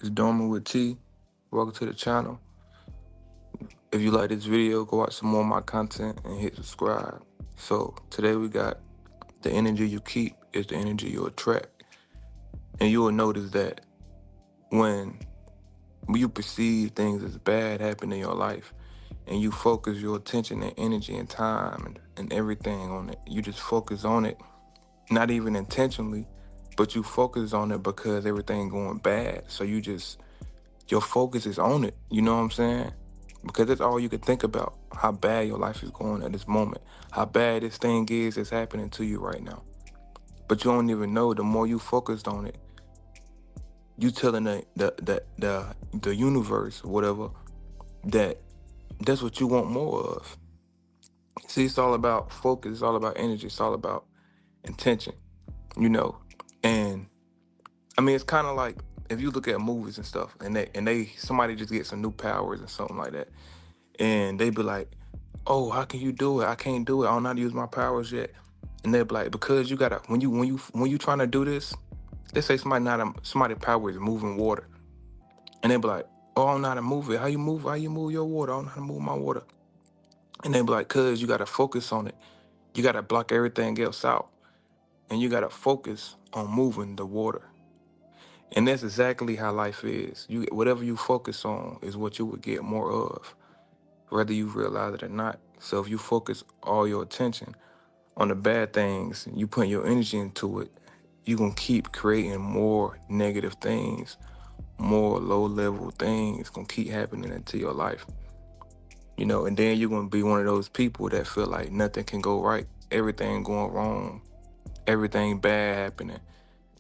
It's Dorman with T. Welcome to the channel. If you like this video, go watch some more of my content and hit subscribe. So today we got the energy you keep is the energy you attract. And you will notice that when you perceive things as bad happen in your life and you focus your attention and energy and time and everything on it, you just focus on it, not even intentionally, but you focus on it because everything going bad. So your focus is on it, you know what I'm saying? Because that's all you can think about, how bad your life is going at this moment, how bad this thing is that's happening to you right now. But you don't even know, the more you focused on it, you telling the universe, whatever, that that's what you want more of. See, it's all about focus, it's all about energy, it's all about intention, you know? And I mean, it's kind of like if you look at movies and stuff, and they somebody just gets some new powers or something like that, and they be like, "Oh, how can you do it? I can't do it. I don't know how to use my powers yet." And they be like, "Because you gotta when you trying to do this, let's say somebody power is moving water, and they be like, 'Oh, I don't know how to move it. How you move? How you move your water? I don't know how to move my water.'" And they be like, "Cause you gotta focus on it. You gotta block everything else out, and you gotta focus on moving the water." And that's exactly how life is. Whatever you focus on is what you would get more of, whether you realize it or not. So if you focus all your attention on the bad things, you put your energy into it, you're gonna keep creating more negative things, more low-level things gonna keep happening into your life. And then you're gonna be one of those people that feel like nothing can go right, everything going wrong, everything bad happening,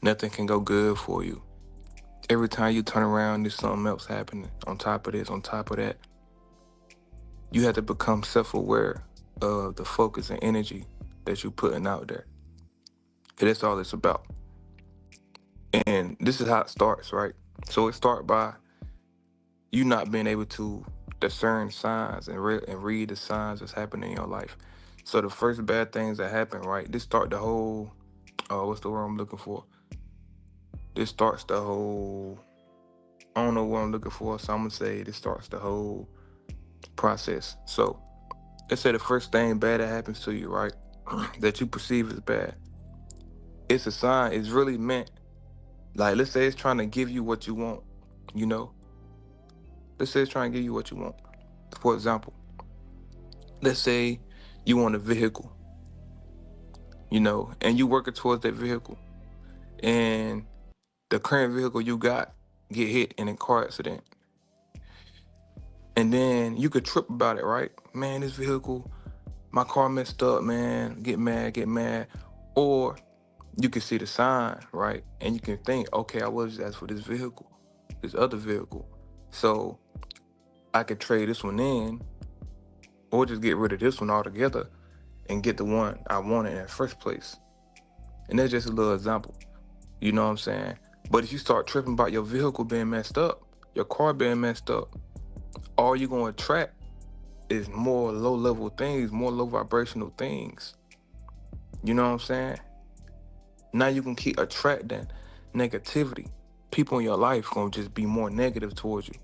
nothing can go good for you. Every time you turn around, there's something else happening on top of this, on top of that. You have to become self-aware of the focus and energy that you're putting out there. And that's all it's about. And this is how it starts, right? So it starts by you not being able to discern signs and read the signs that's happening in your life. So the first bad things that happen, right? This start the whole, what's the word I'm looking for? This starts the whole, I don't know what I'm looking for, so I'm gonna say this starts the whole process. So let's say the first thing bad that happens to you, right? That you perceive as bad. It's a sign, it's really meant, like, let's say it's trying to give you what you want, you know? Let's say it's trying to give you what you want. For example, let's say you want a vehicle, and you working towards that vehicle, and the current vehicle you got get hit in a car accident. And then you could trip about it, right? Man, this vehicle, my car messed up, man. Get mad, get mad. Or you can see the sign, right? And you can think, okay, I was just asked for this vehicle, this other vehicle. So I could trade this one in or just get rid of this one altogether and get the one I wanted in the first place. And that's just a little example. You know what I'm saying? But if you start tripping about your vehicle being messed up, your car being messed up, all you're going to attract is more low-level things, more low vibrational things. You know what I'm saying? Now you can keep attracting negativity. People in your life going to just be more negative towards you.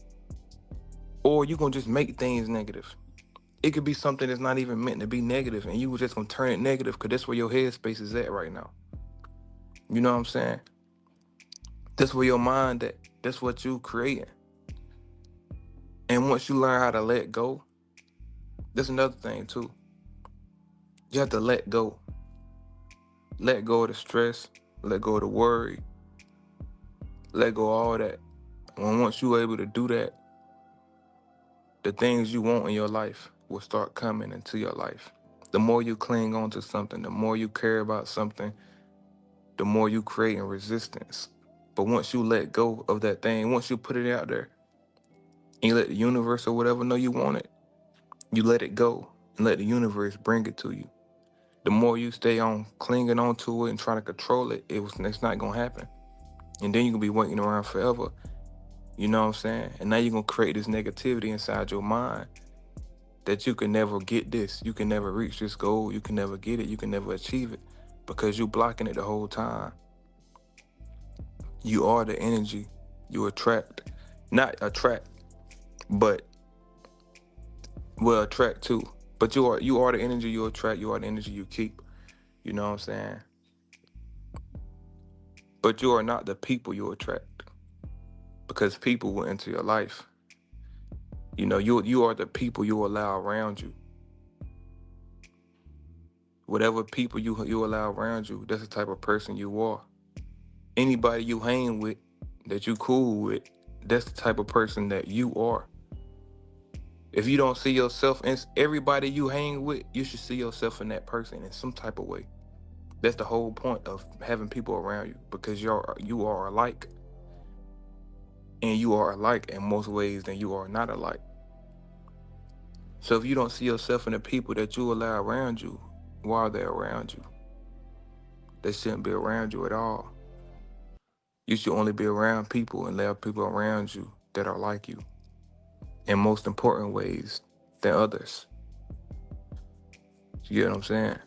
Or you're going to just make things negative. It could be something that's not even meant to be negative, and you were just going to turn it negative because that's where your headspace is at right now. You know what I'm saying? That's where your mind at. That's what you creating. And once you learn how to let go, that's another thing too. You have to let go. Let go of the stress. Let go of the worry. Let go of all that. Once you're able to do that, the things you want in your life will start coming into your life. The more you cling on to something, the more you care about something, the more you creating resistance. But once you let go of that thing, once you put it out there, and you let the universe or whatever know you want it, you let it go and let the universe bring it to you. The more you stay on clinging on to it and trying to control it, it's not gonna happen. And then you're gonna be waiting around forever. You know what I'm saying? And now you're gonna create this negativity inside your mind that you can never get this, you can never reach this goal, you can never get it, you can never achieve it because you're blocking it the whole time. You are the energy you attract. Not attract, but well, attract too. But you are the energy you attract. You are the energy you keep. You know what I'm saying? But you are not the people you attract, because people will enter your life. You are the people you allow around you. Whatever people you allow around you, that's the type of person you are. Anybody you hang with, that you cool with, that's the type of person that you are. If you don't see yourself in everybody you hang with, you should see yourself in that person in some type of way. That's the whole point of having people around you, because you are alike, and you are alike in most ways than you are not alike. So if you don't see yourself in the people that you allow around you, why are they around you? They shouldn't be around you at all. You should only be around people and allow people around you that are like you in most important ways than others. You get what I'm saying?